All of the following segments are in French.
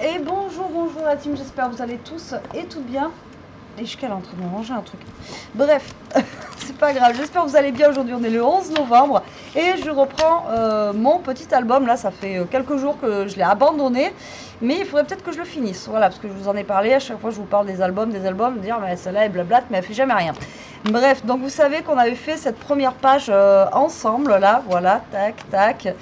Et bonjour, bonjour la team, j'espère que vous allez tous et toutes bien. Et je suis en train de manger un truc. Bref, c'est pas grave, j'espère que vous allez bien. Aujourd'hui on est le 11 novembre et je reprends mon petit album. Là ça fait quelques jours que je l'ai abandonné, mais il faudrait peut-être que je le finisse. Voilà, parce que je vous en ai parlé, à chaque fois je vous parle des albums, dire mais celle-là elle blablate mais elle fait jamais rien. Bref, donc vous savez qu'on avait fait cette première page ensemble là, voilà, tac tac.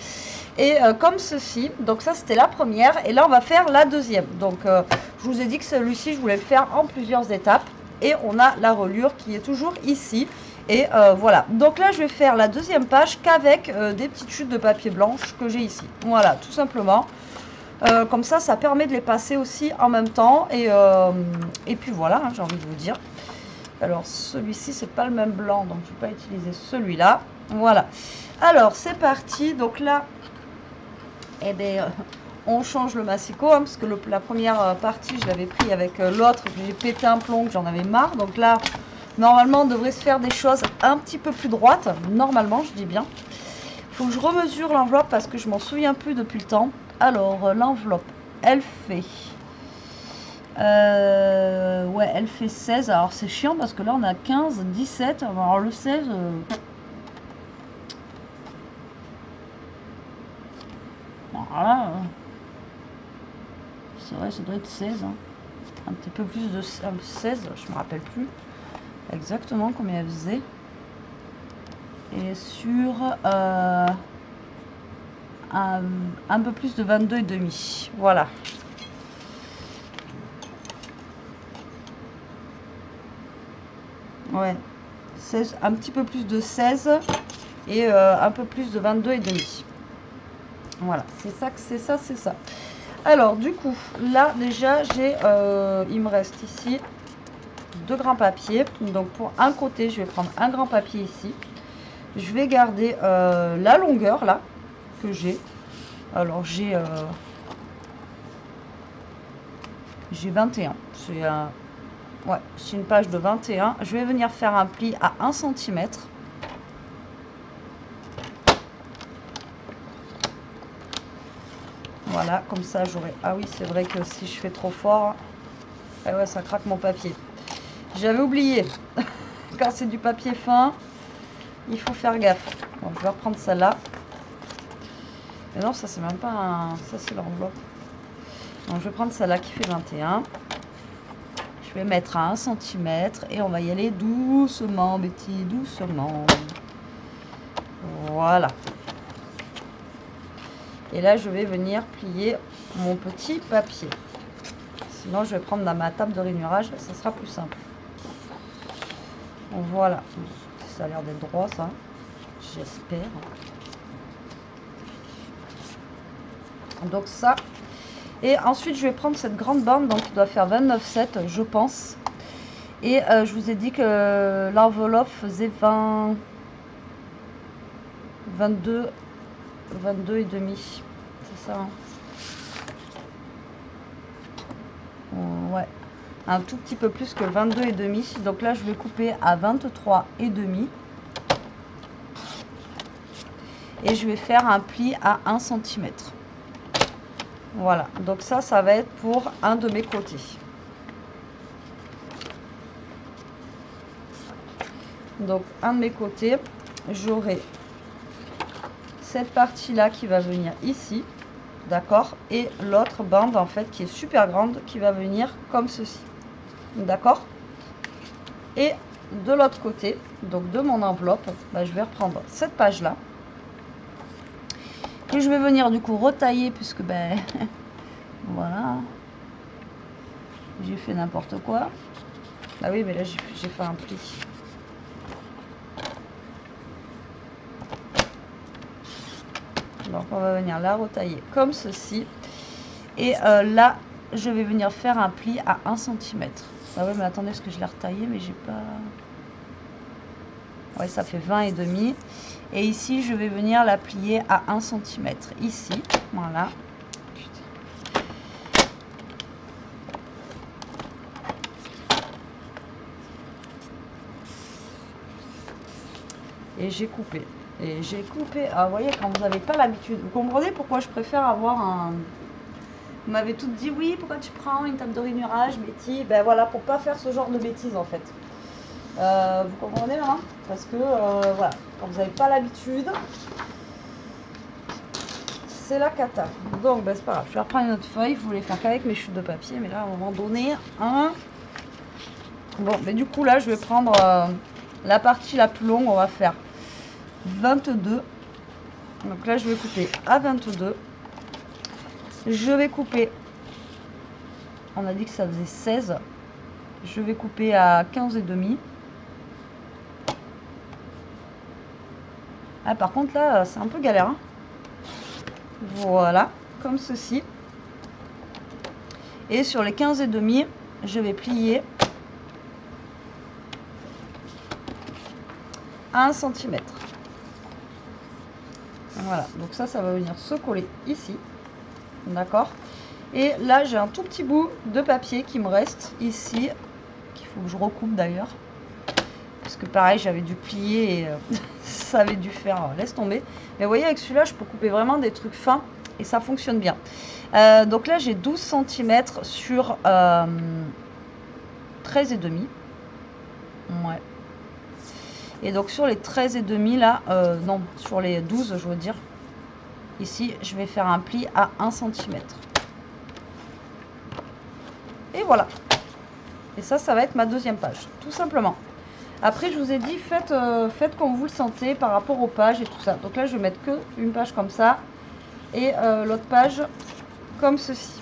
Et comme ceci, donc ça c'était la première, et là on va faire la deuxième. Donc je vous ai dit que celui-ci je voulais le faire en plusieurs étapes, et on a la reliure qui est toujours ici. Et voilà, donc là je vais faire la deuxième page qu'avec des petites chutes de papier blanche que j'ai ici. Voilà, tout simplement. Comme ça permet de les passer aussi en même temps, et puis voilà, hein, j'ai envie de vous dire. Alors celui-ci c'est pas le même blanc, donc je ne vais pas utiliser celui-là. Voilà, alors c'est parti. Donc là, eh bien, on change le massicot, hein, parce que la première partie, je l'avais pris avec l'autre, j'ai pété un plomb, que j'en avais marre. Donc là, normalement, on devrait se faire des choses un petit peu plus droites. Normalement, je dis bien. Il faut que je remesure l'enveloppe, parce que je m'en souviens plus depuis le temps. Alors, l'enveloppe, elle fait... ouais, elle fait 16. Alors, c'est chiant, parce que là, on a 15, 17. Alors, le 16... Voilà. C'est vrai, ça doit être 16. Hein. Un petit peu plus de 16, je me rappelle plus exactement combien elle faisait. Et sur un peu plus de 22,5. Voilà. Ouais. 16, un petit peu plus de 16 et un peu plus de 22,5. Voilà, c'est ça. Alors du coup, là déjà j'ai, il me reste ici 2 grands papiers. Donc pour un côté, je vais prendre un grand papier ici. Je vais garder la longueur là que j'ai. Alors j'ai 21. C'est une page de 21. Je vais venir faire un pli à 1 cm. Voilà, comme ça j'aurai... Ah oui, c'est vrai que si je fais trop fort, eh ouais, ça craque mon papier. J'avais oublié. Quand c'est du papier fin, il faut faire gaffe. Bon, je vais reprendre celle-là. Mais non, ça c'est même pas un... Ça c'est l'enveloppe. Donc je vais prendre celle-là qui fait 21. Je vais mettre à 1 cm et on va y aller doucement, Betty, doucement. Voilà. Et là, je vais venir plier mon petit papier. Sinon, je vais prendre ma table de rainurage, ça sera plus simple. Voilà. Ça a l'air d'être droit, ça. J'espère. Donc ça. Et ensuite, je vais prendre cette grande bande, donc qui doit faire 29,7, je pense. Et je vous ai dit que l'enveloppe faisait 22 et demi. C'est ça, hein. Ouais. Un tout petit peu plus que 22 et demi. Donc là, je vais couper à 23 et demi. Et je vais faire un pli à 1 cm. Voilà, donc ça va être pour un de mes côtés. Donc un de mes côtés, j'aurai cette partie là qui va venir ici, d'accord, et l'autre bande en fait qui est super grande qui va venir comme ceci, d'accord. Et de l'autre côté, donc de mon enveloppe, bah, je vais reprendre cette page là. Et je vais venir du coup retailler puisque ben voilà, j'ai fait n'importe quoi. Ah oui, mais là j'ai fait un pli. Donc on va venir la retailler comme ceci. Et là, je vais venir faire un pli à 1 cm. Ah ouais, mais attendez, parce que je l'ai retaillé, mais j'ai pas... Ouais, ça fait 20 et demi. Et ici, je vais venir la plier à 1 cm. Ici, voilà. Et j'ai coupé. Ah, vous voyez, quand vous n'avez pas l'habitude, vous comprenez pourquoi je préfère avoir Vous m'avez toutes dit oui, pourquoi tu prends une table de rainurage, Betty? Ben voilà, pour pas faire ce genre de bêtises en fait. Vous comprenez hein? Parce que voilà, quand vous n'avez pas l'habitude, c'est la cata. Donc ben, c'est pas grave, je vais reprendre une autre feuille. Je voulais faire qu'avec mes chutes de papier, mais là à un moment donné, hein. Bon, mais du coup là je vais prendre la partie la plus longue, on va faire 22. Donc là je vais couper à 22. Je vais couper, on a dit que ça faisait 16. Je vais couper à 15,5. Ah par contre là c'est un peu galère hein. Voilà, comme ceci. Et sur les 15,5, je vais plier à 1 cm. Voilà, donc ça va venir se coller ici. D'accord. Et là, j'ai un tout petit bout de papier qui me reste ici, qu'il faut que je recoupe d'ailleurs. Parce que pareil, j'avais dû plier et ça avait dû faire laisse tomber. Mais vous voyez, avec celui-là, je peux couper vraiment des trucs fins et ça fonctionne bien. Donc là, j'ai 12 cm sur 13,5. Ouais. Et donc sur les 13,5 là, non, sur les 12, je veux dire, ici, je vais faire un pli à 1 cm. Et voilà. Et ça va être ma deuxième page, tout simplement. Après, je vous ai dit, faites comme vous le sentez par rapport aux pages et tout ça. Donc là, je vais mettre que une page comme ça et l'autre page comme ceci.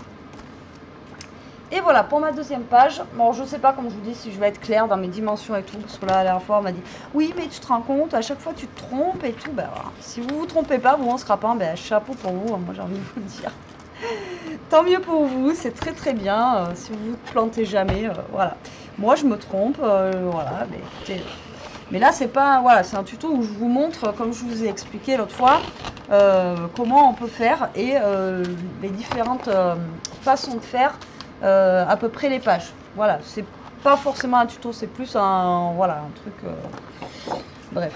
Et voilà pour ma deuxième page. Bon, je sais pas, comme je vous dis, si je vais être claire dans mes dimensions et tout, parce que là, la dernière fois, on m'a dit oui, mais tu te rends compte, à chaque fois, tu te trompes et tout. Ben voilà. Si vous vous trompez pas, bon, on sera pas, ben chapeau pour vous, moi j'ai envie de vous le dire. Tant mieux pour vous, c'est très très bien. Si vous vous plantez jamais, voilà. Moi, je me trompe, voilà. Mais écoutez, mais là, c'est pas, voilà, c'est un tuto où je vous montre, comme je vous ai expliqué l'autre fois, comment on peut faire et les différentes façons de faire à peu près les pages. Voilà, c'est pas forcément un tuto, c'est plus un, voilà, un truc. Bref.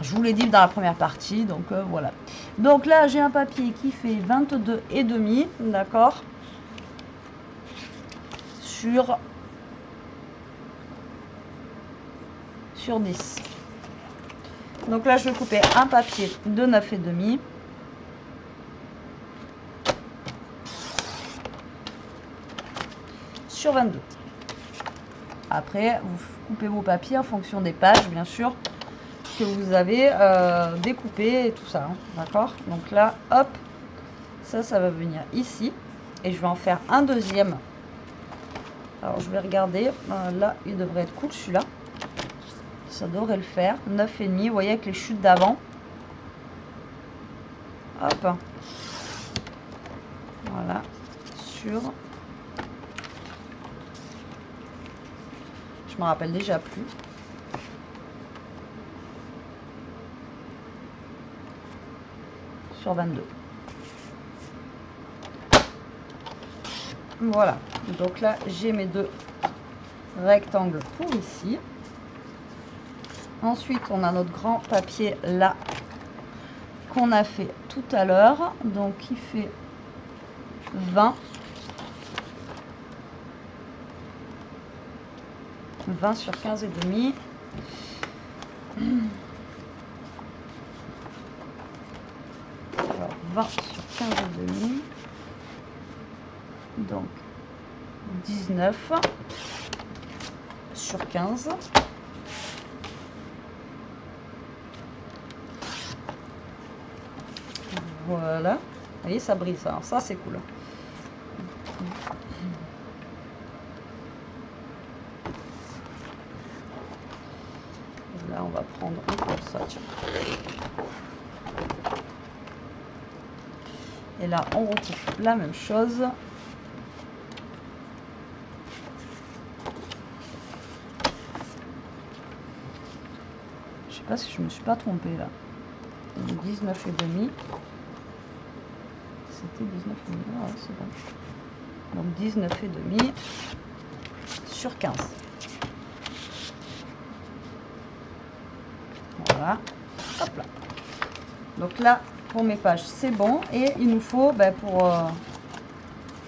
Je vous l'ai dit dans la première partie, donc voilà. Donc là, j'ai un papier qui fait 22,5, d'accord, sur 10. Donc là, je vais couper un papier de 9,5. Sur 22. Après, vous coupez vos papiers en fonction des pages, bien sûr, que vous avez découpé et tout ça, hein, d'accord. Donc là, hop, ça va venir ici et je vais en faire un deuxième. Alors je vais regarder, là il devrait être cool celui-là, ça devrait le faire. 9,5, vous voyez, avec les chutes d'avant, hop, voilà, sur, je me rappelle déjà plus. Sur 22. Voilà, donc là j'ai mes deux rectangles pour ici. Ensuite on a notre grand papier là qu'on a fait tout à l'heure, donc qui fait 20 sur 15,5. Alors 20 sur 15,5, donc 19 sur 15. Voilà, vous voyez, ça brise, alors ça c'est cool. Là on va prendre encore ça, tiens. Et là on recoupe la même chose. Je sais pas si je me suis pas trompée là. 19,5. C'était 19,5. Ah ouais, c'est bon. Donc 19,5 sur 15. Voilà. Hop là. Donc là, pour mes pages, c'est bon. Et il nous faut, ben, pour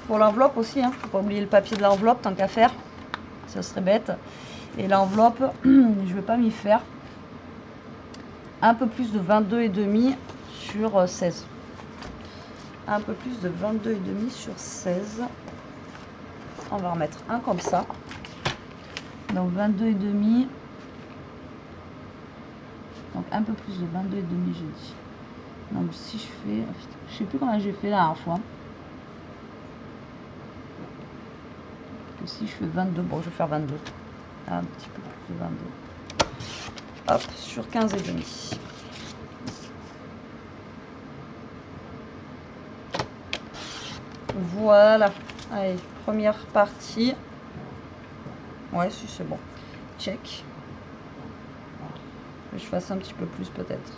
Pour l'enveloppe aussi, hein. Faut pas oublier le papier de l'enveloppe tant qu'à faire. Ça serait bête. Et l'enveloppe, je vais pas m'y faire. Un peu plus de 22,5 sur 16. Un peu plus de 22,5 sur 16. On va remettre un comme ça. Donc 22,5. Donc un peu plus de 22,5 j'ai dit. Donc si je fais, je sais plus comment j'ai fait la dernière fois. Que si je fais 22, bon je vais faire 22. Un petit peu plus de 22. Hop, sur 15,5. Voilà. Allez, première partie. Ouais, si c'est bon. Check. Que je fasse un petit peu plus peut-être.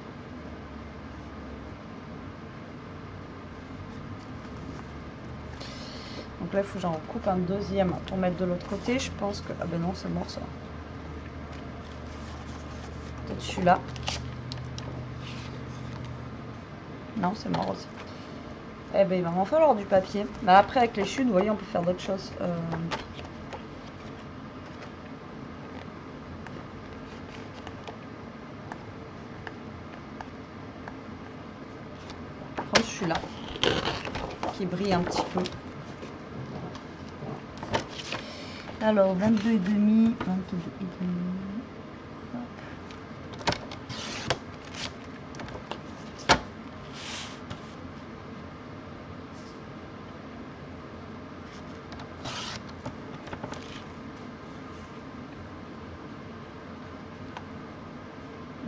Donc là, il faut que j'en coupe un deuxième pour mettre de l'autre côté. Je pense que... Ah ben non, c'est mort ça. Peut-être celui-là. Non, c'est mort aussi. Eh ben, il va m'en falloir du papier. Mais après, avec les chutes, vous voyez, on peut faire d'autres choses. Prends celui-là, qui brille un petit peu. Alors, 22,5. 22,5.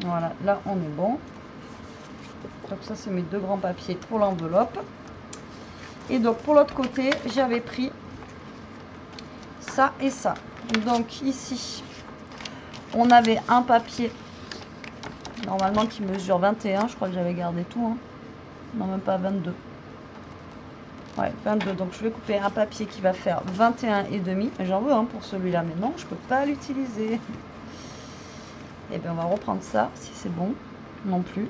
Voilà, là on est bon. Donc ça c'est mes deux grands papiers pour l'enveloppe. Et donc pour l'autre côté, j'avais pris ça et ça. Donc ici, on avait un papier normalement qui mesure 21. Je crois que j'avais gardé tout. Hein. Non, même pas 22. Ouais, 22. Donc je vais couper un papier qui va faire 21,5. J'en veux un pour celui-là, mais non, je peux pas l'utiliser. Et bien on va reprendre ça, si c'est bon. Non plus.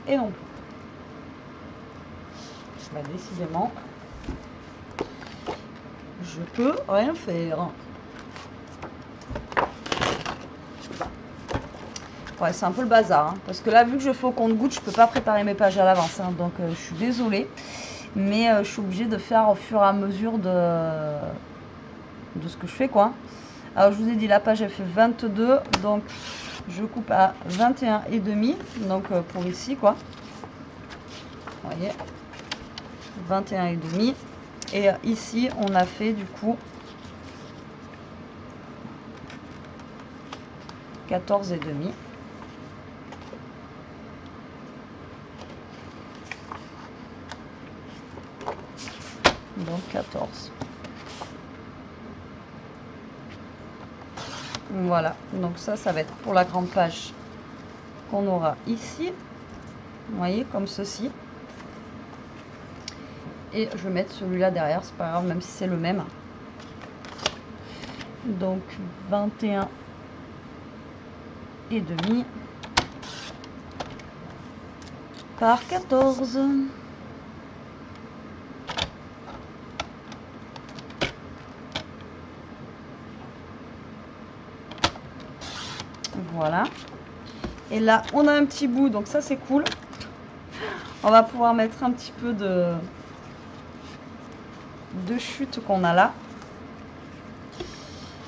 Et non plus. Bah, décidément, je peux rien faire. Ouais, c'est un peu le bazar, hein, parce que là, vu que je fais au compte-gouttes, je peux pas préparer mes pages à l'avance, hein, donc je suis désolée, mais je suis obligée de faire au fur et à mesure de ce que je fais, quoi. Alors, je vous ai dit, la page, elle fait 22, donc je coupe à 21,5, donc pour ici, quoi. Vous voyez, 21,5, et ici, on a fait, du coup, 14,5. Donc 14. Voilà, donc ça va être pour la grande page qu'on aura ici. Vous voyez, comme ceci. Et je vais mettre celui-là derrière, c'est pas grave, même si c'est le même. Donc 21,5 par 14. Voilà. Et là, on a un petit bout, donc ça c'est cool. On va pouvoir mettre un petit peu de chute qu'on a là.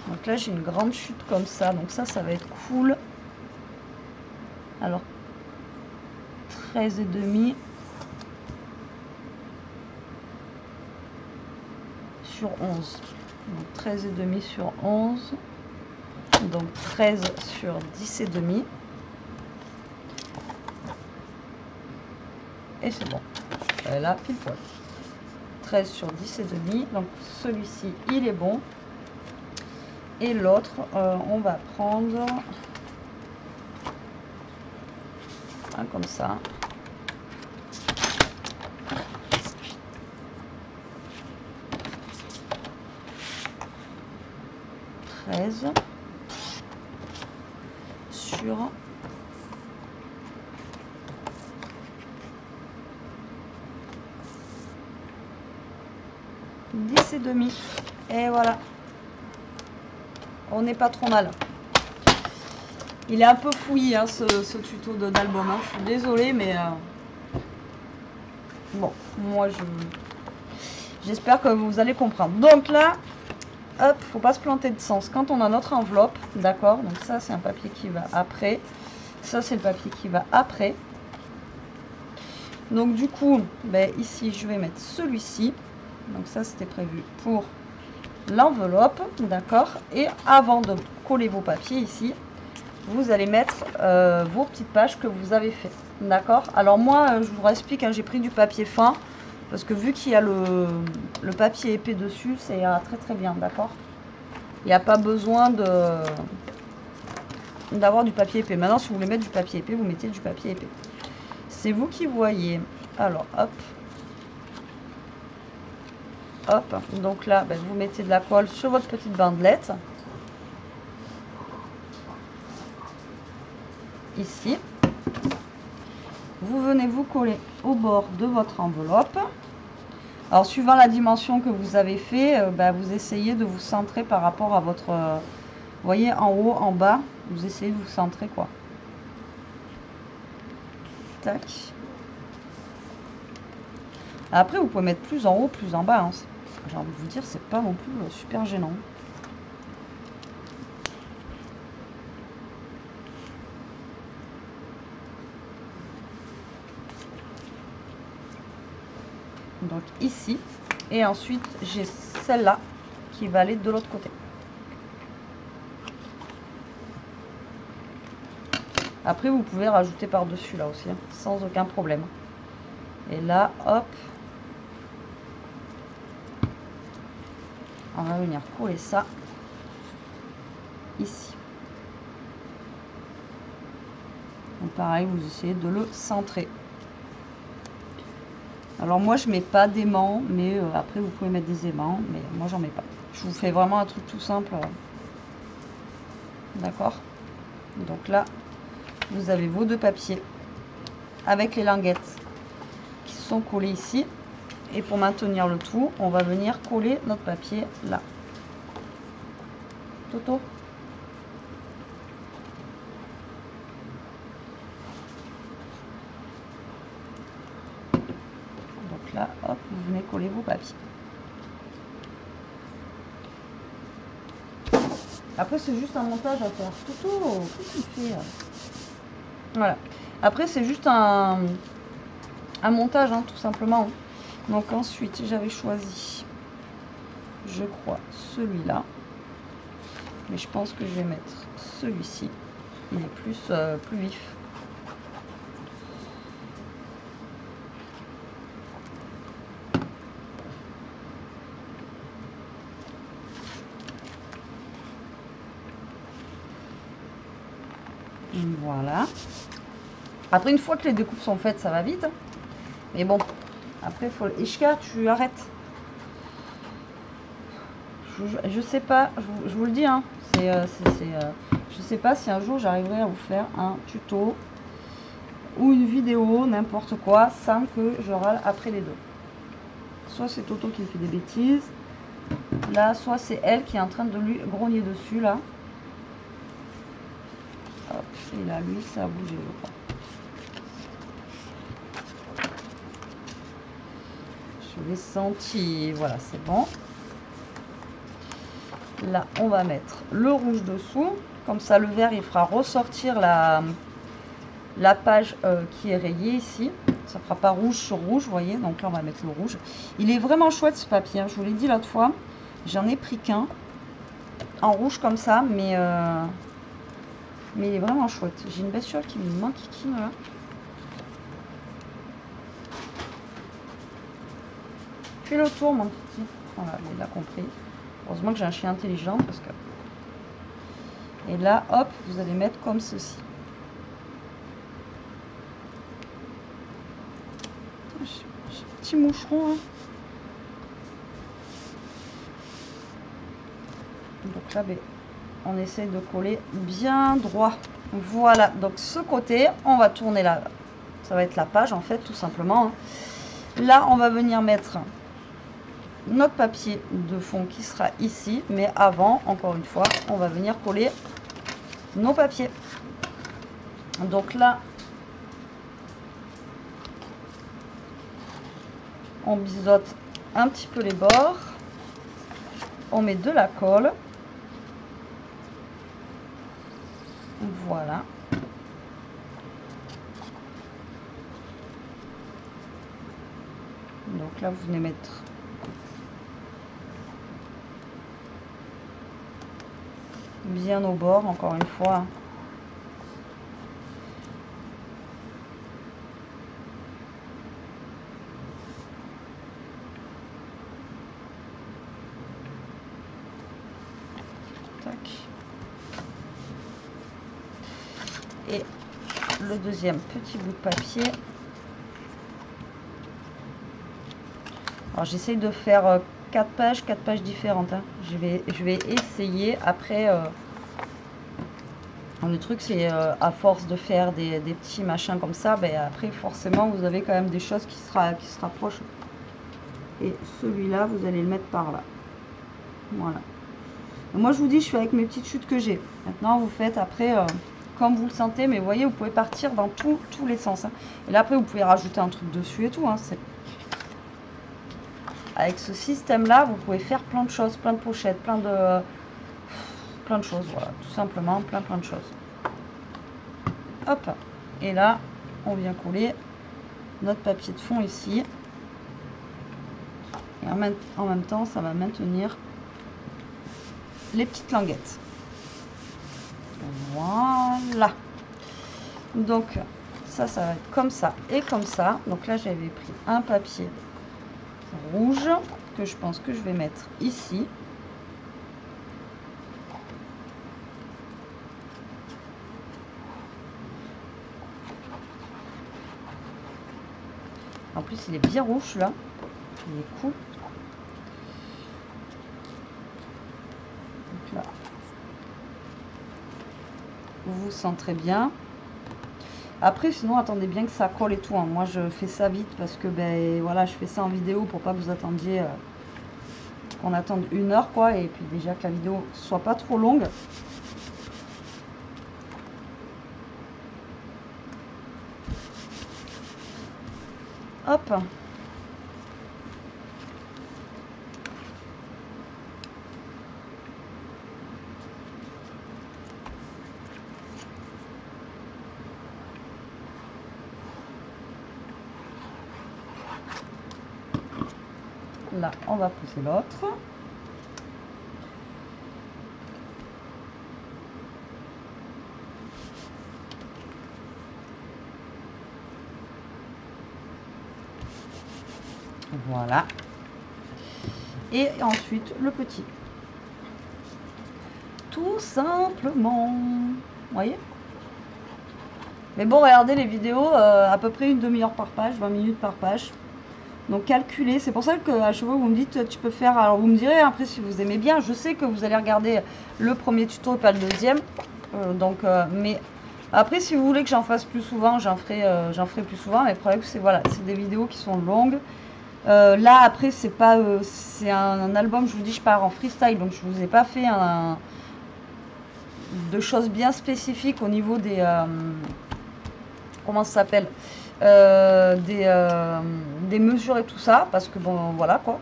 Donc là, j'ai une grande chute comme ça, donc ça va être cool. Alors, 13,5 sur 11. Donc 13,5 sur 11. Donc 13 sur 10,5. Et c'est bon. Là, pile poil. 13 sur 10,5. Donc celui-ci, il est bon. Et l'autre, on va prendre un comme ça. Sur 10 et demi. Et voilà. On n'est pas trop mal. Il est un peu fouillis hein, ce tuto d'album. Hein. Je suis désolée, mais bon, moi j'espère que vous allez comprendre. Donc là, hop, faut pas se planter de sens. Quand on a notre enveloppe, d'accord. Donc ça c'est un papier qui va après. Ça c'est le papier qui va après. Donc du coup, ben, ici je vais mettre celui-ci. Donc ça c'était prévu pour l'enveloppe, d'accord. Et avant de coller vos papiers ici, vous allez mettre vos petites pages que vous avez fait, d'accord. Alors moi je vous explique, hein, j'ai pris du papier fin parce que vu qu'il y a le papier épais dessus, c'est très très bien, d'accord. Il n'y a pas besoin d'avoir du papier épais. Maintenant si vous voulez mettre du papier épais, vous mettez du papier épais, c'est vous qui voyez. Alors hop hop, donc là ben, vous mettez de la colle sur votre petite bandelette ici. Vous venez vous coller au bord de votre enveloppe. Alors suivant la dimension que vous avez fait, ben, vous essayez de vous centrer par rapport à votre vous voyez, en haut, en bas, vous essayez de vous centrer quoi. Tac. Après vous pouvez mettre plus en haut, plus en bas, hein. J'ai envie de vous dire, c'est pas non plus super gênant. Donc ici, et ensuite j'ai celle-là qui va aller de l'autre côté. Après vous pouvez rajouter par dessus là aussi, hein, sans aucun problème. Et là hop, on va venir coller ça ici. Donc pareil, vous essayez de le centrer. Alors moi je mets pas d'aimant, mais après vous pouvez mettre des aimants, mais moi j'en mets pas. Je vous fais vraiment un truc tout simple. D'accord. Donc là, vous avez vos deux papiers avec les languettes qui sont collées ici. Et pour maintenir le tout, on va venir coller notre papier là. Toto. Donc là, hop, vous venez coller vos papiers. Après, c'est juste un montage à faire. Toto, qu'est-ce qu'il fait? Voilà. Après, c'est juste un montage, hein, tout simplement. Donc ensuite, j'avais choisi, je crois, celui-là. Mais je pense que je vais mettre celui-ci. Il est plus vif. Voilà. Après, une fois que les découpes sont faites, ça va vite. Hein. Mais bon, après, il faut... Ishka, tu arrêtes. Je sais pas, je vous le dis, hein. Je sais pas si un jour j'arriverai à vous faire un tuto ou une vidéo, n'importe quoi, sans que je râle après les deux. Soit c'est Toto qui me fait des bêtises, là, soit c'est elle qui est en train de lui grogner dessus, là. Hop, et là, lui, ça a bougé, je crois. Je l'ai senti, voilà, c'est bon. Là, on va mettre le rouge dessous. Comme ça, le vert, il fera ressortir la page qui est rayée ici. Ça ne fera pas rouge sur rouge, vous voyez. Donc là, on va mettre le rouge. Il est vraiment chouette, ce papier. Je vous l'ai dit l'autre fois. J'en ai pris qu'un en rouge comme ça. Mais il est vraiment chouette. J'ai une bestiole qui me manque ici, là. Fais le tour, mon petit. Voilà, il a compris. Heureusement que j'ai un chien intelligent parce que... Et là, hop, vous allez mettre comme ceci. J'ai un petit moucheron. Hein. Donc là, on essaie de coller bien droit. Voilà, donc ce côté, on va tourner là. Ça va être la page en fait, tout simplement. Hein. Là, on va venir mettre notre papier de fond qui sera ici. Mais avant, encore une fois, on va venir coller nos papiers. Donc là, on biseaute un petit peu les bords. On met de la colle. Voilà. Donc là, vous venez mettre bien au bord, encore une fois. Tac. Et le deuxième petit bout de papier. Alors j'essaye de faire 4 pages différentes. Hein. Je vais essayer. Après, le truc c'est à force de faire des petits machins comme ça, ben, après forcément vous avez quand même des choses qui se rapprochent. Et celui-là, vous allez le mettre par là. Voilà. Et moi je vous dis, je fais avec mes petites chutes que j'ai. Maintenant vous faites après comme vous le sentez, mais vous voyez, vous pouvez partir dans tous les sens. Hein. Et là après vous pouvez rajouter un truc dessus et tout. Hein. Avec ce système-là, vous pouvez faire plein de choses, plein de pochettes, plein de choses, voilà, tout simplement, plein de choses. Hop, et là, on vient coller notre papier de fond ici. Et en même temps, ça va maintenir les petites languettes. Voilà. Donc, ça va être comme ça et comme ça. Donc là, j'avais pris un papier rouge que je pense que je vais mettre ici. En plus il est bien rouge là, il est cool. Donc là, vous vous centrez bien. Après sinon attendez bien que ça colle et tout, hein. Moi je fais ça vite parce que ben voilà, je fais ça en vidéo pour pas que vous attendiez qu'on attende 1 heure quoi, et puis déjà que la vidéo soit pas trop longue. Hop. Là, on va pousser l'autre. Voilà. Et ensuite, le petit. Tout simplement. Vous voyez? Mais bon, regardez les vidéos, à peu près une demi-heure par page, 20 minutes par page. Donc calculez, c'est pour ça que à chaque fois vous me dites tu peux faire, alors vous me direz après si vous aimez bien, je sais que vous allez regarder le premier tuto et pas le deuxième, mais après si vous voulez que j'en fasse plus souvent, j'en ferai plus souvent, mais le problème c'est voilà, c'est des vidéos qui sont longues. Là après c'est pas, c'est un album, je vous dis je pars en freestyle, donc je vous ai pas fait de choses bien spécifiques au niveau des, comment ça s'appelle, des mesures et tout ça, parce que bon voilà quoi,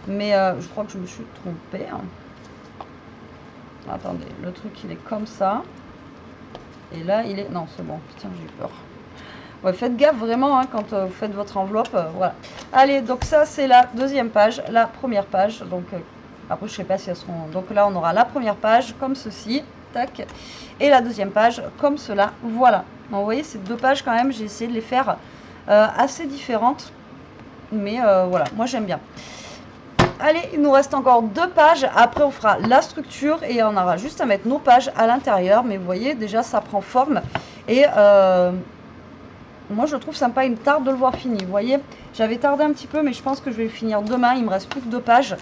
mais je crois que je me suis trompée, hein. Attendez, le truc il est comme ça et là il est, non c'est bon, putain j'ai peur. Ouais, faites gaffe vraiment hein, quand vous faites votre enveloppe, voilà. Allez, donc ça c'est la deuxième page, la première page, donc après je sais pas si elles seront, donc là on aura la première page comme ceci, tac, et la deuxième page comme cela, voilà. Donc, vous voyez, ces 2 pages quand même, j'ai essayé de les faire assez différentes. Mais voilà, moi j'aime bien. Allez, il nous reste encore 2 pages. Après, on fera la structure et on aura juste à mettre nos pages à l'intérieur. Mais vous voyez, déjà, ça prend forme. Et moi, je trouve sympa. Il me tarde de le voir fini. Vous voyez, j'avais tardé un petit peu, mais je pense que je vais le finir demain. Il me reste plus que 2 pages.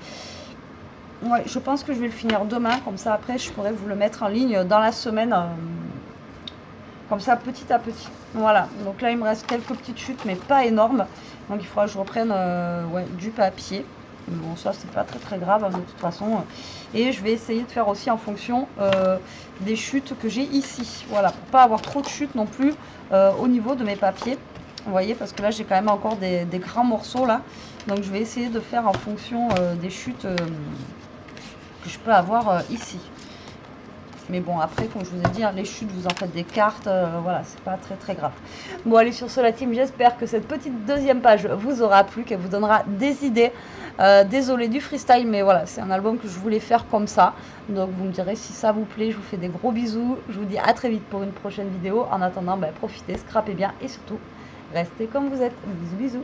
Ouais, je pense que je vais le finir demain. Comme ça, après, je pourrais vous le mettre en ligne dans la semaine. Comme ça, petit à petit. Voilà, donc là il me reste quelques petites chutes mais pas énormes, donc il faudra que je reprenne ouais, du papier. Bon, ça c'est pas très grave hein, de toute façon. Et je vais essayer de faire aussi en fonction des chutes que j'ai ici. Voilà, pour pas avoir trop de chutes non plus au niveau de mes papiers. Vous voyez, parce que là j'ai quand même encore des grands morceaux là. Donc je vais essayer de faire en fonction des chutes que je peux avoir ici. Mais bon, après, comme je vous ai dit, hein, les chutes, vous en faites des cartes. Voilà, c'est pas très grave. Bon, allez, sur ce, la team, j'espère que cette petite deuxième page vous aura plu, qu'elle vous donnera des idées. Désolée du freestyle, mais voilà, c'est un album que je voulais faire comme ça. Donc, vous me direz si ça vous plaît. Je vous fais des gros bisous. Je vous dis à très vite pour une prochaine vidéo. En attendant, ben, profitez, scrapez bien et surtout, restez comme vous êtes. Bisous, bisous.